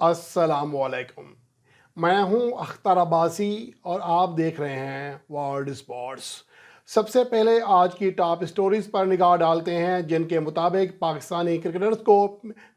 अस्सलामुअलैकुम। मैं हूं अख्तर अब्बासी और आप देख रहे हैं वर्ल्ड स्पोर्ट्स। सबसे पहले आज की टॉप स्टोरीज पर निगाह डालते हैं, जिनके मुताबिक पाकिस्तानी क्रिकेटर्स को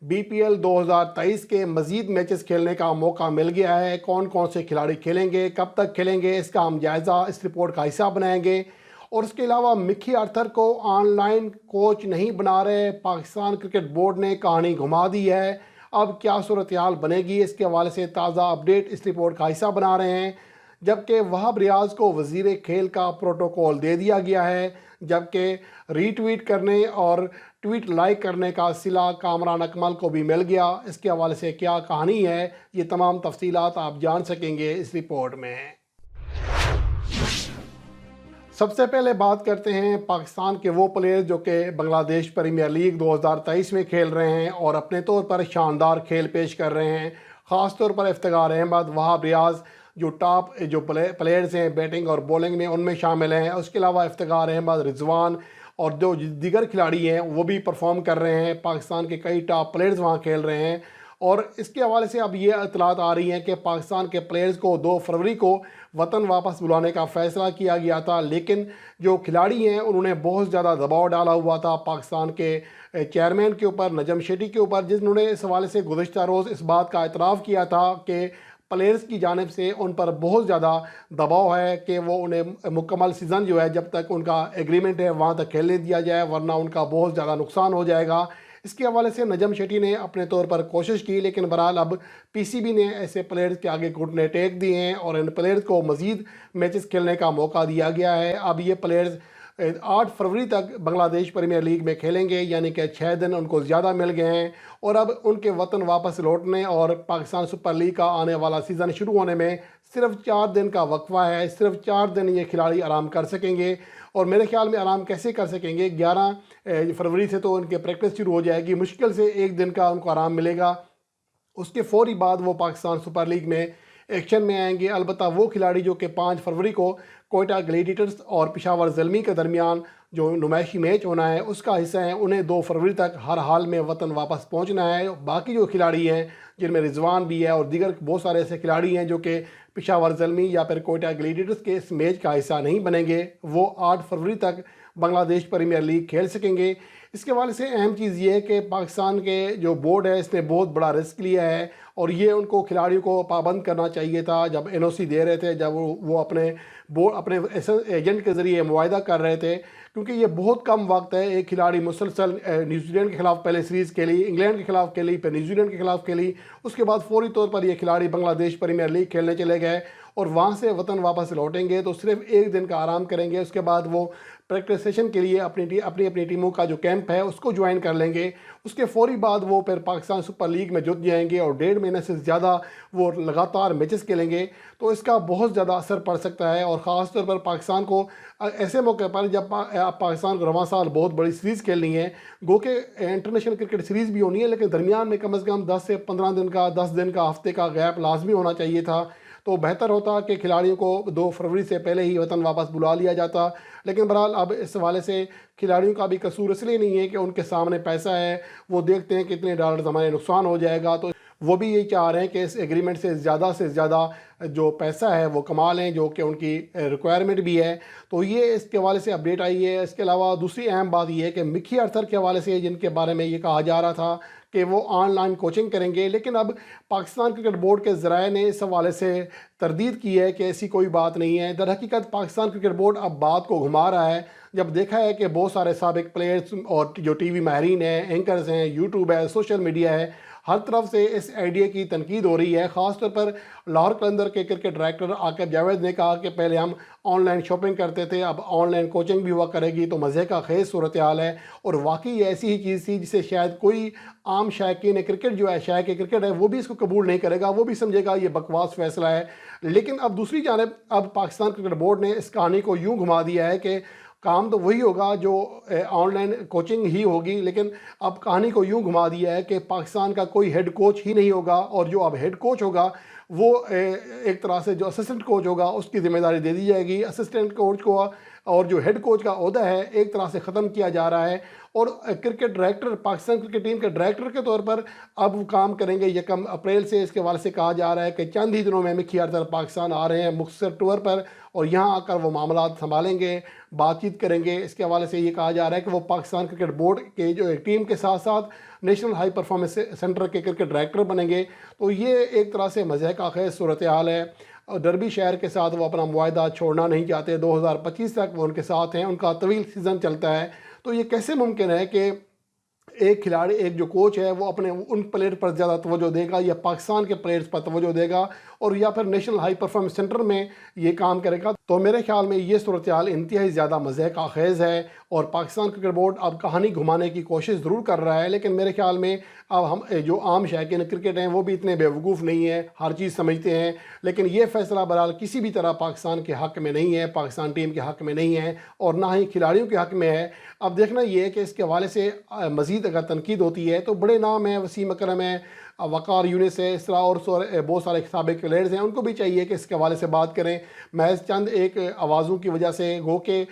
बीपीएल 2023 के मज़ीद मैचेस खेलने का मौका मिल गया है। कौन कौन से खिलाड़ी खेलेंगे, कब तक खेलेंगे, इसका हम जायज़ा इस रिपोर्ट का हिस्सा बनाएंगे। और इसके अलावा मिकी आर्थर को ऑनलाइन कोच नहीं बना रहे, पाकिस्तान क्रिकेट बोर्ड ने कहानी घुमा दी है। अब क्या सूरत हाल बनेगी, इसके हवाले से ताज़ा अपडेट इस रिपोर्ट का हिस्सा बना रहे हैं। जबकि वहाब रियाज को वज़ीर खेल का प्रोटोकॉल दे दिया गया है, जबकि रीट्वीट करने और ट्वीट लाइक करने का सिला कामरान अकमल को भी मिल गया। इसके हवाले से क्या कहानी है, ये तमाम तफसीलात आप जान सकेंगे इस रिपोर्ट में। सबसे पहले बात करते हैं पाकिस्तान के वो प्लेयर जो कि बांग्लादेश प्रीमियर लीग 2023 में खेल रहे हैं और अपने तौर पर शानदार खेल पेश कर रहे हैं। ख़ास तौर पर इफ्तिखार अहमद, वहाब रियाज जो टॉप प्लेयर्स हैं बैटिंग और बॉलिंग में, उनमें शामिल हैं। उसके अलावा इफ्तिखार अहमद, रिजवान और जो दीगर खिलाड़ी हैं वो भी परफॉर्म कर रहे हैं। पाकिस्तान के कई टॉप प्लेयर्स वहाँ खेल रहे हैं। और इसके हवाले से अब ये इतलात आ रही हैं कि पाकिस्तान के प्लेयर्स को 2 फरवरी को वतन वापस बुलाने का फ़ैसला किया गया था, लेकिन जो खिलाड़ी हैं उन्होंने बहुत ज़्यादा दबाव डाला हुआ था पाकिस्तान के चेयरमैन के ऊपर, नजम शेटी के ऊपर, जिन्होंने इस हवाले से गुज़श्ता रोज़ इस बात का इतराफ़ किया था कि प्लेयर्स की जानिब से उन पर बहुत ज़्यादा दबाव है कि वो उन्हें मुकम्मल सीज़न जो है, जब तक उनका एग्रीमेंट है वहाँ तक खेलने दिया जाए, वरना उनका बहुत ज़्यादा नुकसान हो जाएगा। इसके हवाले से नजम शेटी ने अपने तौर पर कोशिश की, लेकिन बहरहाल अब पीसीबी ने ऐसे प्लेयर्स के आगे घुटने टेक दिए हैं और इन प्लेयर्स को मज़ीद मैचेस खेलने का मौका दिया गया है। अब ये प्लेयर्स 8 फरवरी तक बांग्लादेश प्रीमियर लीग में खेलेंगे, यानी कि 6 दिन उनको ज़्यादा मिल गए हैं। और अब उनके वतन वापस लौटने और पाकिस्तान सुपर लीग का आने वाला सीज़न शुरू होने में सिर्फ 4 दिन का वक्फा है। सिर्फ 4 दिन ये खिलाड़ी आराम कर सकेंगे। और मेरे ख्याल में आराम कैसे कर सकेंगे, 11 फरवरी से तो उनके प्रैक्टिस शुरू हो जाएगी, मुश्किल से 1 दिन का उनको आराम मिलेगा। उसके फ़ौरी बाद वो पाकिस्तान सुपर लीग में एक्शन में आएंगे। अलबत्ता वो खिलाड़ी जो कि 5 फरवरी को कोयटा ग्लेडिएटर्स और पेशावर ज़ल्मी के दरमियान जो नुमाइशी मैच होना है उसका हिस्सा है, उन्हें 2 फरवरी तक हर हाल में वतन वापस पहुंचना है। बाकी जो खिलाड़ी हैं, जिनमें रिजवान भी है और दीगर बहुत सारे ऐसे खिलाड़ी हैं जो कि पेशावर ज़ल्मी या फिर कोयटा ग्लेडिएटर्स के इस मैच का हिस्सा नहीं बनेंगे, वो 8 फरवरी तक बांग्लादेश प्रीमियर लीग खेल सकेंगे। इसके हवाले से अहम चीज़ ये है कि पाकिस्तान के जो बोर्ड है इसने बहुत बड़ा रिस्क लिया है और ये उनको खिलाड़ियों को पाबंद करना चाहिए था जब एनओसी दे रहे थे, जब वो अपने एजेंट के ज़रिए मुआहदा कर रहे थे, क्योंकि ये बहुत कम वक्त है। एक खिलाड़ी मुसलसल न्यूजीलैंड के खिलाफ पहले सीरीज़ खेली, इंग्लैंड के खिलाफ खेली, फिर न्यूजीलैंड के खिलाफ खेली, उसके बाद फौरी तौर पर ये खिलाड़ी बांग्लादेश प्रीमियर लीग खेलने चले गए और वहाँ से वतन वापस लौटेंगे तो सिर्फ 1 दिन का आराम करेंगे। उसके बाद वो प्रैक्टिस सेशन के लिए अपनी टीमों का जो कैंप है उसको ज्वाइन कर लेंगे। उसके फौरी बाद वो फिर पाकिस्तान सुपर लीग में जुट जाएंगे और 1.5 महीने से ज़्यादा वो लगातार मैचेस खेलेंगे। तो इसका बहुत ज़्यादा असर पड़ सकता है और ख़ास तौर पर पाकिस्तान को ऐसे मौके पर जब पाकिस्तान को रवां साल बहुत बड़ी सीरीज़ खेलनी है, गो के इंटरनेशनल क्रिकेट सीरीज़ भी होनी है, लेकिन दरमियान में कम से कम 10 से 15 दिन का, 10 दिन का, हफ्ते का गैप लाजमी होना चाहिए था। तो बेहतर होता कि खिलाड़ियों को 2 फरवरी से पहले ही वतन वापस बुला लिया जाता। लेकिन बहरहाल अब इस हवाले से खिलाड़ियों का भी कसूर इसलिए नहीं है कि उनके सामने पैसा है, वो देखते हैं कितने डॉलर हमारे नुकसान हो जाएगा, तो वो भी यही चाह रहे हैं कि इस एग्रीमेंट से ज़्यादा जो पैसा है वो कमा लें, जो कि उनकी रिक्वायरमेंट भी है। तो ये इसके हवाले से अपडेट आई है। इसके अलावा दूसरी अहम बात ये है कि मिकी आर्थर के हवाले से, जिनके बारे में ये कहा जा रहा था कि वो ऑनलाइन कोचिंग करेंगे, लेकिन अब पाकिस्तान क्रिकेट बोर्ड के ज़राए ने इस हवाले से तरदीद की है कि ऐसी कोई बात नहीं है। दर हकीकत पाकिस्तान क्रिकेट बोर्ड अब बात को घुमा रहा है, जब देखा है कि बहुत सारे साबिक प्लेयर्स और जो टीवी माहिरीन हैं, एंकर्स हैं, यूट्यूब है, सोशल मीडिया है, हर तरफ से इस आइडिया की तनकीद हो रही है। ख़ास तौर पर लाहौर कलंदर के क्रिकेट डायरेक्टर आकिब जावेद ने कहा कि पहले हम ऑनलाइन शॉपिंग करते थे, अब ऑनलाइन कोचिंग भी हुआ करेगी, तो मज़े का खेज सूरत हाल है। और वाकई ऐसी ही चीज़ थी जिसे शायद कोई आम शायकीन क्रिकेट जो है, शायक क्रिकेट है, वो भी इसको कबूल नहीं करेगा, वो भी समझेगा ये बकवास फ़ैसला है। लेकिन अब दूसरी जानिब अब पाकिस्तान क्रिकेट बोर्ड ने इस कहानी को यूँ घुमा दिया है कि काम तो वही होगा जो ऑनलाइन कोचिंग ही होगी, लेकिन अब कहानी को यूँ घुमा दिया है कि पाकिस्तान का कोई हेड कोच ही नहीं होगा और जो अब हेड कोच होगा वो एक तरह से जो असिस्टेंट कोच होगा उसकी ज़िम्मेदारी दे दी जाएगी। असिस्टेंट कोच को اور جو ہیڈ کوچ کا عہدہ ہے ایک طرح سے ختم کیا جا رہا ہے، اور cricket director, Pakistan cricket team کے ڈائریکٹر کے طور پر اب وہ کام کریں گے 1 اپریل سے۔ اس کے حوالے سے کہا جا رہا ہے کہ چند ہی دنوں میں مکی آرتھر پاکستان آ رہے ہیں مختصر ٹور پر، اور یہاں آ کر وہ معاملات سنبھالیں گے، بات چیت کریں گے۔ اس کے حوالے سے یہ کہا جا رہا ہے کہ وہ پاکستان کرکٹ بورڈ کے جو ایک ٹیم کے ساتھ ساتھ نیشنل ہائی پرفارمنس سینٹر کے کرکٹ ڈائریکٹر بنیں گے۔ تو یہ ایک طرح سے مضحکہ خیز صورتحال ہے، اور ڈربی شہر کے ساتھ وہ اپنا معاہدہ چھوڑنا نہیں چاہتے، 2025 تک وہ ان کے ساتھ ہیں، ان کا طویل سیزن چلتا ہے۔ تو یہ کیسے ممکن ہے کہ ایک کھلاڑی، ایک جو کوچ ہے وہ اپنے ان پلیئر پر زیادہ توجہ دے گا، یا پاکستان کے پلیئرز پر توجہ دے گا، اور یا پھر نیشنل ہائی پرفارمنس سینٹر میں یہ کام کرے گا؟ تو میرے خیال میں یہ صورتحال انتہائی زیادہ مضحکہ خیز ہے، اور پاکستان کرکٹ بورڈ اب کہانی گھمانے کی کوشش ضرور کر رہا ہے، لیکن میرے خیال میں اب ہم جو عام شائقین کرکٹ ہیں وہ بھی اتنے بیوقوف نہیں ہیں، ہر چیز سمجھتے ہیں، لیکن یہ فیصلہ بہرحال کسی بھی طرح پاکستان کے حق میں نہیں ہے، پاکستان ٹیم کے حق میں نہیں ہے، اور نہ ہی کھلاڑیوں کے حق میں ہے۔ اب دیکھنا یہ ہے کہ اس کے حوالے سے مزید اگر تنقید ہوتی ہے تو بڑے نام ہیں، وسیم اکرم ہے، وقار یونس ہے، اس طرح اور بہت سارے سابق پلیئرز ہیں، ان کو بھی چاہیے کہ اس کے حوالے سے بات کریں۔ محض چند ایک آوازوں کی وجہ سے گو کہ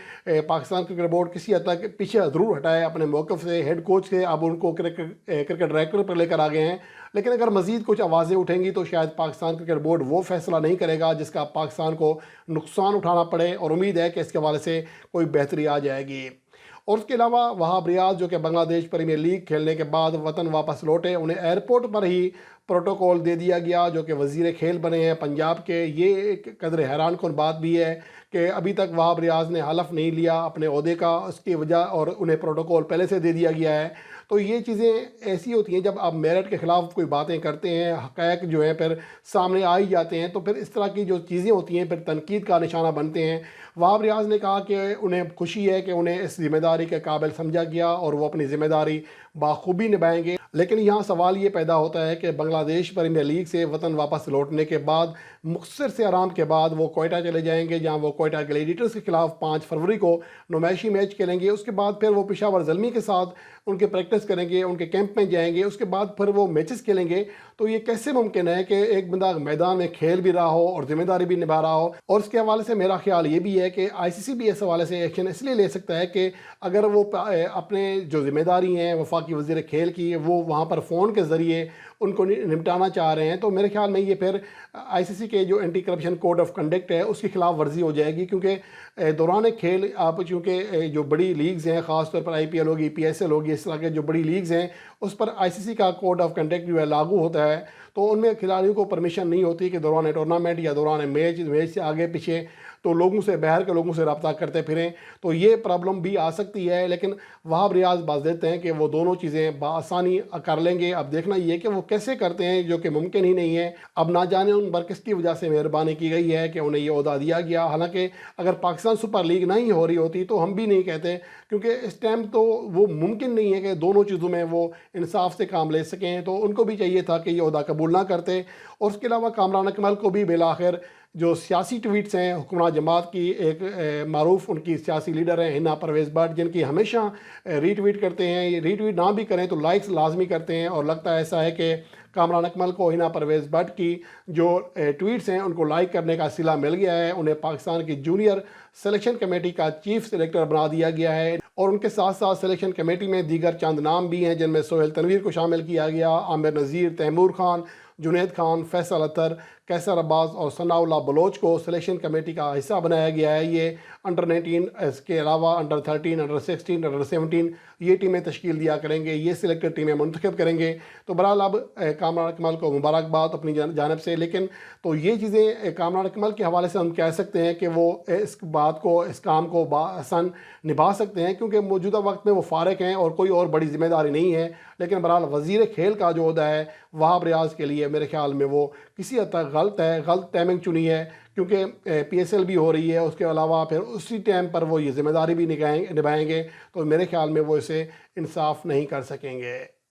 پاکستان کرکٹ بورڈ کسی حد تک پیچھے ضرور ہٹائے اپنے موقف سے، ہیڈ کوچ سے اب ان کو کرکٹ ڈائریکٹر پر لے کر آگے ہیں، لیکن اگر مزید کچھ آوازیں اٹھیں گی تو شاید پاکستان کرکٹ بورڈ وہ فیصلہ نہیں کرے گا جس کا پاکستان کو نقصان اٹھانا پڑے، اور امید ہے کہ اس کے حوالے سے کوئی بہتری آ جائے گی۔ اور اس کے علاوہ وہاب ریاض، جو کہ بنگلہ دیش پریمیئر لیگ کھیلنے کے بعد وطن واپس لوٹے، انہیں ایئرپورٹ پر ہی پروٹوکول دے دیا گیا، جو کہ وزیر کھیل بنے ہیں پنجاب کے۔ یہ ایک قدر حیران کن بات بھی ہے کہ ابھی تک وہاب ریاض نے حلف نہیں لیا اپنے عہدے کا، اس کی وجہ، اور انہیں پروٹوکول پہلے سے دے دیا گیا ہے۔ تو یہ چیزیں ایسی ہوتی ہیں جب آپ میرٹ کے خلاف کوئی باتیں کرتے ہیں، حقائق جو ہیں پھر سامنے آ ہی جاتے ہیں، تو پھر اس طرح کی جو چیزیں ہوتی ہیں پھر تنقید کا نشانہ بنتے ہیں۔ وہاب ریاض نے کہا کہ انہیں خوشی ہے کہ انہیں اس ذمہ داری کے قابل سمجھا گیا، اور وہ اپنی ذمہ داری بخوبی نبھائیں گے، لیکن یہاں سوال یہ پیدا ہوتا ہے کہ بنگلہ دیش پریمیئر لیگ سے وطن واپس لوٹنے کے بعد مختصر سے آرام کے بعد وہ کوئٹہ چلے جائیں گے، جہاں وہ کوئٹہ گلیڈیٹرز کے خلاف 5 فروری کو نمائشی میچ کھیلیں گے۔ اس کے بعد پھر وہ پشاور زلمی کے ساتھ ان کے پریکٹس کریں گے، ان کے کیمپ میں جائیں گے، اس کے بعد پھر وہ میچز کھیلیں گے۔ تو یہ کیسے ممکن ہے کہ ایک بندہ میدان میں کھیل بھی رہا ہو اور ذمہ داری بھی نبھا رہا ہو؟ اور اس کے حوالے سے میرا خیال یہ بھی ہے کہ آئی سی سی بھی اس حوالے سے ایکشن اس لیے لے سکتا ہے کہ اگر وہ اپنے جو ذمہ داری ہیں وفاقی وزیر کھیل کی، وہ وہاں پر فون کے ذریعے ان کو نمٹانا چاہ رہے ہیں، تو میرے خیال میں یہ پھر آئی سی سی کے جو anti corruption code of conduct ہے اس کی خلاف ورزی ہو جائے گی، کیونکہ دوران کھیل آپ چونکہ جو بڑی لیگز ہیں، خاص طور پر آئی پی ایل ہوگی، پی ایس ایل ہوگی، اس طرح کے جو بڑی لیگز ہیں، اس پر آئی سی سی کا کوڈ آف کنڈکٹ جو ہے لاگو ہوتا ہے، تو ان میں کھلاڑیوں کو پرمیشن نہیں ہوتی کہ دوران ٹورنامنٹ یا دوران میچ سے آگے پیچھے تو لوگوں سے، باہر کے لوگوں سے رابطہ کرتے پھریں، تو یہ پرابلم بھی آ سکتی ہے۔ لیکن وہاب ریاض باز دیتے ہیں کہ وہ دونوں چیزیں بآسانی کر لیں گے۔ اب دیکھنا یہ کہ وہ کیسے کرتے ہیں، جو کہ ممکن ہی نہیں ہے۔ اب نہ جانے ان پر کس کی وجہ سے مہربانی کی گئی ہے کہ انہیں یہ عہدہ دیا گیا، حالانکہ اگر پاکستان سپر لیگ نہ ہی ہو رہی ہوتی تو ہم بھی نہیں کہتے، کیونکہ اس ٹائم تو وہ ممکن نہیں ہے کہ دونوں چیزوں میں وہ انصاف سے کام لے سکیں، تو ان کو بھی چاہیے تھا کہ یہ عہدہ قبول نہ کرتے۔ اور اس کے علاوہ کامران اکمل کو بھی بالآخر جو سیاسی ٹویٹس ہیں حکمراں جماعت کی، ایک معروف ان کی سیاسی لیڈر ہیں ہنا پرویز بٹ، جن کی ہمیشہ ری ٹویٹ کرتے ہیں، یہ ری ٹویٹ نہ بھی کریں تو لائکس لازمی کرتے ہیں، اور لگتا ہے ایسا ہے کہ کامران اکمل کو ہنا پرویز بٹ کی جو ٹویٹس ہیں ان کو لائک کرنے کا صلہ مل گیا ہے۔ انہیں پاکستان کی جونیئر سلیکشن کمیٹی کا چیف سلیکٹر بنا دیا گیا ہے، اور ان کے ساتھ ساتھ سلیکشن کمیٹی میں دیگر چند نام بھی ہیں، جن میں سہیل تنویر کو شامل کیا گیا، عامر نذیر، تیمور خان، جنید خان، فیصل اطہر، کیسر عباس اور ثناء اللہ بلوچ کو سلیکشن کمیٹی کا حصہ بنایا گیا ہے۔ یہ انڈر 19، اس کے علاوہ انڈر 13، انڈر 16، انڈر 17 یہ ٹیمیں تشکیل دیا کریں گے، یہ سلیکٹڈ ٹیمیں منتخب کریں گے۔ تو بہرحال اب کامران اکمل کو مبارکباد اپنی جانب سے، لیکن تو یہ چیزیں کامران اکمل کے حوالے سے ہم کہہ سکتے ہیں کہ وہ اس بات کو، اس کام کو بآسان نبھا سکتے ہیں، کیونکہ موجودہ وقت میں وہ فارغ ہیں اور کوئی اور بڑی ذمہ داری نہیں ہے۔ لیکن بہرحال وزیر کھیل کا جو عہدہ ہے وہاب ریاض کے لیے میرے خیال میں وہ کسی حد تک غلط ہے، غلط ٹائمنگ چنی ہے، کیونکہ پی ایس ایل بھی ہو رہی ہے، اس کے علاوہ پھر اسی ٹائم پر وہ یہ ذمہ داری بھی نبھائیں گے، تو میرے خیال میں وہ اسے انصاف نہیں کر سکیں گے۔